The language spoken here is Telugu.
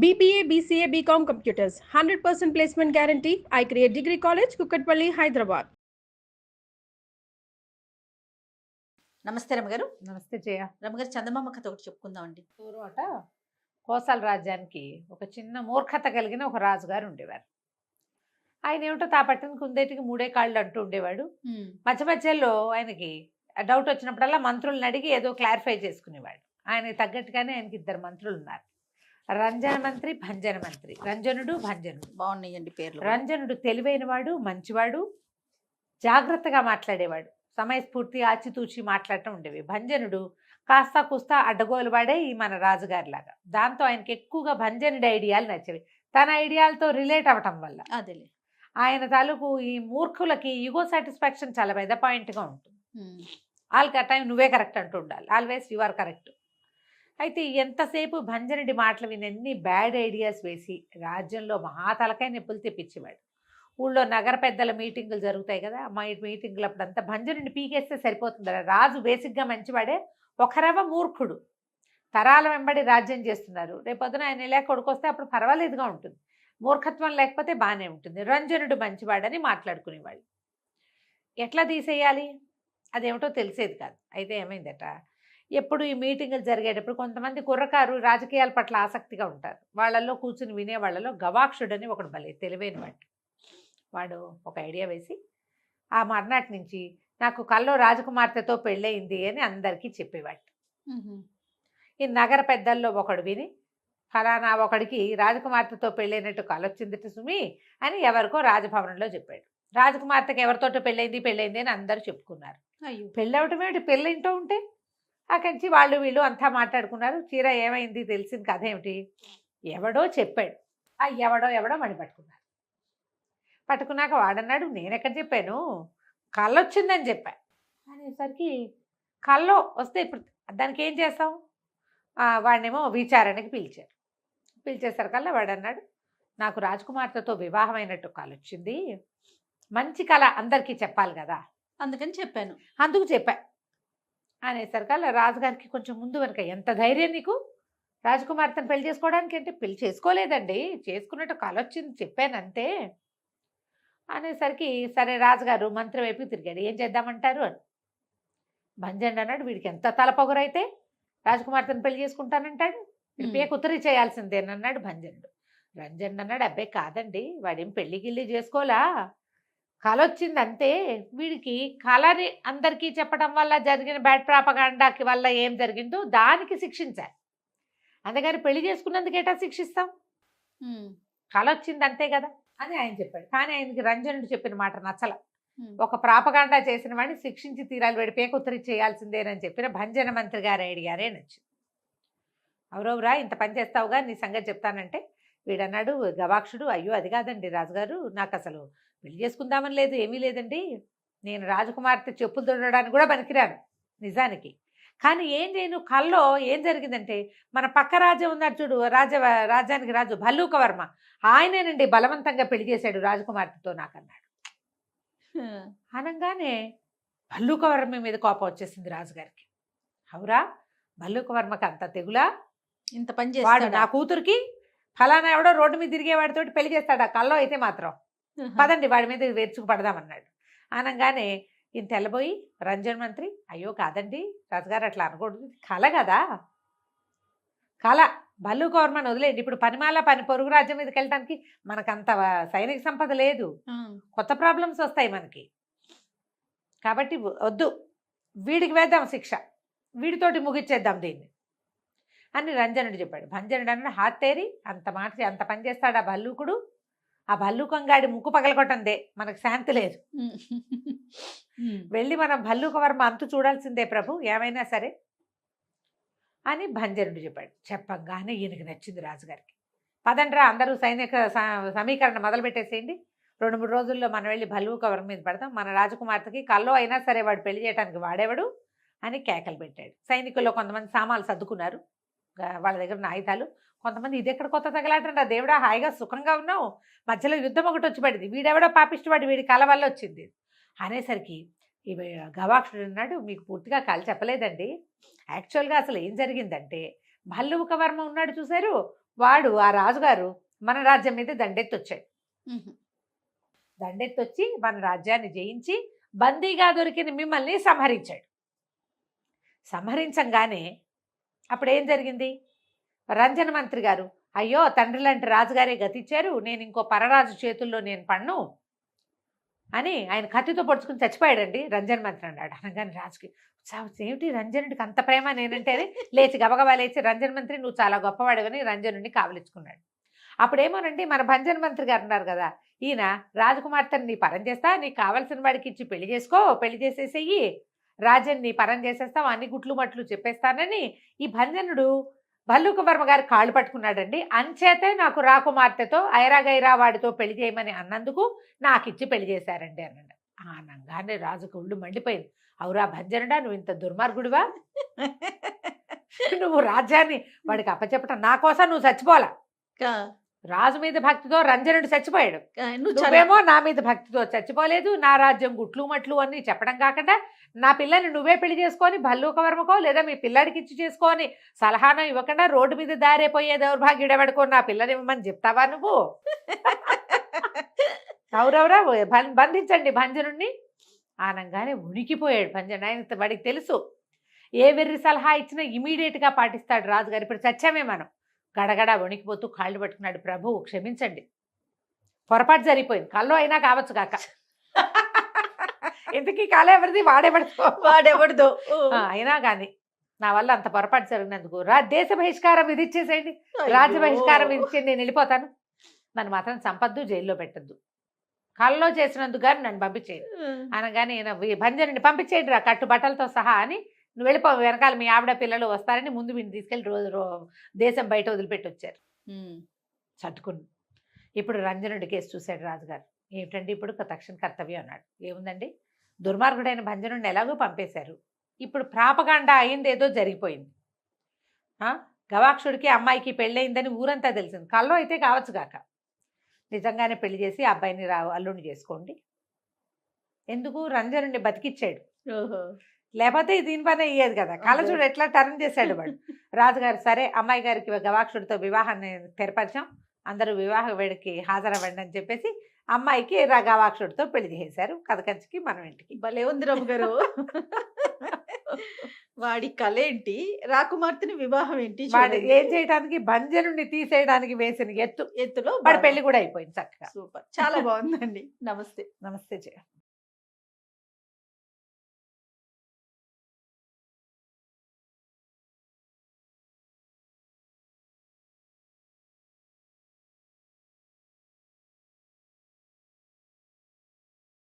BBA, BCA, BCom Computers, 100% placement guarantee. I create Degree College, Kukatpalli, Hyderabad. నమస్తే రమగారు. నమస్తే జయ. రమగారు, చందమామ కథ ఒకటి చెప్పుకుందామండి. పూర్వట కోసల రాజ్యానికి ఒక చిన్న మూర్ఖత కలిగిన ఒక రాజుగారు ఉండేవారు. ఆయన ఏమిటో తాపట్టిన కుందేటికి మూడే కాళ్ళు అంటూ ఉండేవాడు. మధ్య మధ్యలో ఆయనకి డౌట్ వచ్చినప్పుడల్లా మంత్రులను అడిగి ఏదో క్లారిఫై చేసుకునేవాడు. ఆయనకి తగ్గట్టుగానే ఆయనకి ఇద్దరు మంత్రులు ఉన్నారు, రంజన మంత్రి, భంజన మంత్రి. రంజనుడు, భంజనుడు బాగున్నాయండి పేర్లు. రంజనుడు తెలివైనవాడు, మంచివాడు, జాగ్రత్తగా మాట్లాడేవాడు, సమయస్ఫూర్తి ఆచితూచి మాట్లాడటం ఉండేవి. భంజనుడు కాస్త కుస్తా అడ్డగోలువాడే ఈ మన రాజుగారిలాగా. దాంతో ఆయనకి ఎక్కువగా భంజనుడి ఐడియాలు నచ్చేవి, తన ఐడియాలతో రిలేట్ అవ్వటం వల్ల. అదేలే, ఆయన తాలూకు ఈ మూర్ఖులకి ఈగో సాటిస్ఫాక్షన్ చాలా పెద్ద పాయింట్గా ఉంటుంది. వాళ్ళకి ఆ టైం నువ్వే కరెక్ట్ అంటూ ఉండాలి, ఆల్వేస్ యు ఆర్ కరెక్ట్. అయితే ఎంతసేపు భంజనుడి మాటలు వినన్ని బ్యాడ్ ఐడియాస్ వేసి రాజ్యంలో మహాతలకాయ నొప్పులు తెప్పించేవాడు. ఊళ్ళో నగర పెద్దల మీటింగులు జరుగుతాయి కదా, మా మీటింగులు అప్పుడంతా భంజనుడిని పీకేస్తే సరిపోతుంది. రాజు బేసిక్గా మంచివాడే, ఒకరవ మూర్ఖుడు. తరాల వెంబడి రాజ్యం చేస్తున్నారు, రేపొద్దున ఆయన ఇలా కొడుకొస్తే అప్పుడు పర్వాలేదుగా ఉంటుంది, మూర్ఖత్వం లేకపోతే బాగానే ఉంటుంది. రంజనుడు మంచివాడని మాట్లాడుకునేవాళ్ళు. ఎట్లా తీసేయాలి అదేమిటో తెలిసేది కాదు. అయితే ఏమైందట, ఎప్పుడు ఈ మీటింగులు జరిగేటప్పుడు కొంతమంది కుర్రకారు రాజకీయాల పట్ల ఆసక్తిగా ఉంటారు. వాళ్ళల్లో కూర్చుని వినే వాళ్ళలో గవాక్షుడని ఒకడు భలే తెలివైన వాడు ఒక ఐడియా వేసి ఆ మర్నాటి నుంచి నాకు కల్లో రాజకుమార్తెతో పెళ్ళయింది అని అందరికీ చెప్పేవాడు. ఈ నగర పెద్దల్లో ఒకడు విని ఫలానా ఒకడికి రాజకుమార్తెతో పెళ్ళైనట్టు కలొచ్చిందిట సుమి అని ఎవరికో రాజభవనంలో చెప్పాడు. రాజకుమార్తెకి ఎవరితోటో పెళ్ళైంది అని అందరూ చెప్పుకున్నారు. అయ్యో, పెళ్ళవటమేమిటి, పెళ్ళింటూ ఉంటే అక్కడి నుంచి వాళ్ళు వీళ్ళు అంతా మాట్లాడుకున్నారు. చీర ఏమైంది తెలిసిన కథ ఏమిటి, ఎవడో చెప్పాడు. ఆ ఎవడో మణి పట్టుకున్నాక వాడన్నాడు, నేనెక్కడ చెప్పాను, కళ్ళొచ్చిందని చెప్పా అనేసరికి కల్లో వస్తే ఇప్పుడు దానికి ఏం చేస్తాం, వాడినేమో విచారణకి పిలిచేసరికల్లా వాడన్నాడు, నాకు రాజకుమార్తెతో వివాహమైనట్టు కలొచ్చింది, మంచి కళ అందరికీ చెప్పాలి కదా, అందుకు చెప్పా అనేసరికల్లా రాజుగారికి కొంచెం ముందు వెనక, ఎంత ధైర్యం నీకు రాజకుమార్తెను పెళ్లి చేసుకోవడానికి అంటే, పెళ్లి చేసుకోలేదండి, చేసుకున్నట్టు కలొచ్చింది చెప్పాను అంతే అనేసరికి సరే రాజుగారు మంత్రి వైపు తిరిగాడు, ఏం చేద్దామంటారు అని. భంజనుడు అన్నాడు, వీడికి ఎంత తలపొగరైతే రాజకుమార్తెను పెళ్లి చేసుకుంటానంటాడు, పేకు ఉత్తరి చేయాల్సిందేనన్నాడు భంజనుడు. రంజనుడు అన్నాడు, అబ్బాయి కాదండి, వాడేం పెళ్లి గిల్లి చేసుకోలా, కలొచ్చింది అంతే. వీడికి కళని అందరికీ చెప్పడం వల్ల జరిగిన బ్యాడ్ ప్రాపగాండాకి వల్ల ఏం జరిగిందో దానికి శిక్షించాలి, అందుకని పెళ్లి చేసుకున్నందుకేటా శిక్షిస్తాం, కళొచ్చింది అంతే కదా అని ఆయన చెప్పాడు. కానీ ఆయనకి రంజనుడు చెప్పిన మాట నచ్చల. ఒక ప్రాపగాండా చేసిన వాడిని శిక్షించి తీరాలి, వాడి పేక ఉత్తరి చేయాల్సిందేనని చెప్పిన భంజన మంత్రి గారి ఐడియారే నచ్చింది. అవురవురా, ఇంత పని చేస్తావుగా, నీ సంగతి చెప్తానంటే వీడన్నాడు గవాక్షుడు, అయ్యో అది కాదండి రాజుగారు, నాకు అసలు పెళ్లి చేసుకుందామని లేదు, ఏమీ లేదండి, నేను రాజకుమార్తె చెప్పులు తొడడానికి కూడా పనికిరాను నిజానికి. కానీ ఏం చేయను, కల్లో ఏం జరిగిందంటే మన పక్క రాజ్యం ఉన్నారు చూడు, రాజ్యానికి రాజు భల్లూకవర్మ, ఆయనేనండి బలవంతంగా పెళ్లి చేశాడు రాజకుమార్తెతో నాకన్నాడు. అనగానే భల్లూకవర్మ మీద కోపం వచ్చేసింది రాజుగారికి. అవురా, భల్లూకవర్మకి అంత తెగులా, ఇంత పని వాడు నా కూతురికి ఫలానా ఎవడో రోడ్డు మీద తిరిగేవాడితో పెళ్లి చేస్తాడు, ఆ కల్లో అయితే మాత్రం పదండి వాడి మీద వెచ్చుకు పడదామన్నాడు. అనగానే ఈయన తెల్లబోయి రంజన్ మంత్రి, అయ్యో కాదండి రాజుగారు అట్లా అనకూడదు, కళ కదా, కళ, భల్లూకవర్మని వదిలేండి, ఇప్పుడు పని పొరుగు రాజ్యం మీదకి వెళ్ళడానికి మనకంత సైనిక సంపద లేదు, కొత్త ప్రాబ్లమ్స్ వస్తాయి మనకి, కాబట్టి వద్దు, వీడికి వేద్దాం శిక్ష, వీడితోటి ముగిచ్చేద్దాం దీన్ని అని రంజనుడు చెప్పాడు. భంజనుడు అన్నాడు, హాతేరి, అంత పని చేస్తాడు ఆ భల్లూకుడు, ఆ భల్లూకంగాడి ముక్కు పగలగొట్టందే మనకు శాంతి లేదు, వెళ్ళి మనం భల్లూకవర్మ అంతు చూడాల్సిందే ప్రభు ఏమైనా సరే అని భంజనుడు చెప్పాడు. చెప్పంగానే ఈయనకి నచ్చింది రాజుగారికి. పదండ్రా అందరూ సైనిక సమీకరణ మొదలు పెట్టేసేయండి, 2-3 రోజుల్లో మనం వెళ్ళి భల్లూకవర్మ మీద పడతాం, మన రాజకుమార్తెకి కల్లో అయినా సరే వాడు పెళ్లి చేయడానికి వాడేవాడు అని కేకలు పెట్టాడు. సైనికుల్లో కొంతమంది సామాన్లు సర్దుకున్నారు, వాళ్ళ దగ్గర ఉన్న ఆయుధాలు. కొంతమంది ఇది ఎక్కడ కొత్త తగలాటండి, దేవుడా హాయిగా సుఖంగా ఉన్నావు, మధ్యలో యుద్ధం ఒకటి వచ్చి పడింది, వీడెవడో పాపిష్టవాడు, వీడి కళ వల్ల వచ్చింది అనేసరికి ఈ గవాక్షుడు అన్నాడు, మీకు పూర్తిగా కళ చెప్పలేదండి, యాక్చువల్గా అసలు ఏం జరిగిందంటే భల్లూకవర్మ ఉన్నాడు చూశారు, వాడు ఆ రాజుగారు మన రాజ్యం మీద దండెత్తొచ్చాడు. మ్మ్. దండెత్తొచ్చి మన రాజ్యాన్ని జయించి బందీగా దొరికిన మిమ్మల్ని సంహరించాడు. సంహరించంగానే అప్పుడు ఏం జరిగింది? రంజన మంత్రి గారు, అయ్యో తండ్రి లాంటి రాజుగారే గతిచ్చారు, నేను ఇంకో పరరాజు చేతుల్లో నేను పన్ను అని ఆయన కత్తితో పొడుచుకుని చచ్చిపోయాడండి రంజన్ మంత్రి అన్నాడు. అనగానే రాజుకి ఏమిటి రంజనుడికి అంత ప్రేమ నేనంటే లేచి గబగబా లేచి రంజన్ మంత్రి నువ్వు చాలా గొప్పవాడవని రంజనుడిని కావలించుకున్నాడు. అప్పుడేమోనండి మన భంజన్ మంత్రి గారు ఉన్నారు కదా, ఈయన రాజకుమార్తెని నీ పరం చేస్తా, నీకు కావలసిన వాడికి ఇచ్చి పెళ్లి చేసుకో, పెళ్లి చేసేసేయి, రాజ్యాన్ని నీ పరం చేసేస్తావు, అన్ని గుట్లు మట్లు చెప్పేస్తానని ఈ భంజనుడు భల్లూక వర్మ గారి కాళ్ళు పట్టుకున్నాడండి. అంచేతే నాకు రాకుమార్తెతో ఐరాగైరా వాడితో పెళ్లి చేయమని అన్నందుకు నాకు ఇచ్చి పెళ్లి చేశారండి అన్నాడు. అనగానే రాజుకు ఒళ్ళు మండిపోయింది. అవురా భంజనుడా, నువ్వు ఇంత దుర్మార్గుడివా? నువ్వు రాజ్యాన్ని వాడికి అప్పచెప్పటం నా కోసం నువ్వు చచ్చిపోలా. రాజు మీద భక్తితో రంజనుడు చచ్చిపోయాడు, నువ్వేమో నా మీద భక్తితో చచ్చిపోలేదు, నా రాజ్యం గుట్లు మట్లు అన్ని చెప్పడం కాకుండా నా పిల్లని నువ్వే పెళ్లి చేసుకొని భల్లూక వర్మకో లేదా మీ పిల్లాడికి ఇచ్చి చేసుకొని సలహాను ఇవ్వకుండా రోడ్డు మీద దారైపోయే దౌర్భాగ్యుడెవడుకో నా పిల్లని ఇవ్వమని చెప్తావా నువ్వు? అవురవరా బంధించండి భంజనుడిని ఆనంగానే ఉనికిపోయాడు భంజన్. ఆయన వాడికి తెలుసు ఏ వెర్రి సలహా ఇచ్చినా ఇమీడియట్గా పాటిస్తాడు రాజుగారు. ఇప్పుడు చచ్చామే మనం. గడగడ వణికిపోతూ కాళ్ళు పట్టుకున్నాడు. ప్రభు క్షమించండి, పొరపాటు జరిగిపోయింది, కల్లో అయినా కావచ్చు కాక. ఇంతకీ కాలం ఎవరిది? వాడెవడిదో అయినా కానీ నా వల్ల అంత పొరపాటు జరిగినందుకు దేశ బహిష్కారం విధించేసేయండి, రాజ్య బహిష్కారం విధించేయండి, నేను వెళ్ళిపోతాను, నన్ను మాత్రం చంపద్దు, జైల్లో పెట్టద్దు, కల్లో చేసినందుకు కానీ నన్ను పంపించేయండి అనగానే భంజనుడిని పంపించేయండి రా కట్టు బట్టలతో సహా అని, నువ్వు వెళ్ళిపో, వెనకాల మీ ఆవిడ పిల్లలు వస్తారని ముందు వీడిని తీసుకెళ్ళి దేశం బయట వదిలిపెట్టి వచ్చారు చట్టుకుని. ఇప్పుడు రంజనుడి కేసు చూశాడు రాజుగారు. ఏమిటండి ఇప్పుడు తక్షణ కర్తవ్యం అన్నాడు. ఏముందండి, దుర్మార్గుడైన భంజనుడిని ఎలాగో పంపేశారు, ఇప్పుడు ప్రాపగాండా అయింది, ఏదో జరిగిపోయింది, గవాక్షుడికి అమ్మాయికి పెళ్ళయిందని ఊరంతా తెలిసింది, కల్లో అయితే కావచ్చు కాక నిజంగానే పెళ్లి చేసి అబ్బాయిని అల్లుడిని చేసుకోండి, ఎందుకు రంజనుడిని బతికిచ్చాడు, లేకపోతే దీని పని అయ్యేది కదా. కళ్ళచూడు ఎట్లా టర్న్ చేశాడు వాడు. రాజుగారు సరే అమ్మాయి గారికి గవాక్షుడితో వివాహాన్ని తెరపరిచాం, అందరూ వివాహ వేడికి హాజరవ్వండి అని చెప్పేసి అమ్మాయికి గవాక్షుడితో పెళ్లి చేశారు. కథకంచికి మనం ఇంటికి. భలే ఉంది రమ్మ గారు. వాడి కళ ఏంటి, రాకుమార్తెని వివాహం ఏంటి, వాడు ఏం చేయడానికి భంజనుడిని తీసేయడానికి వేసిన ఎత్తులో వాడి పెళ్లి కూడా అయిపోయింది చక్కగా. సూపర్, చాలా బాగుందండి. నమస్తే. నమస్తే జయ.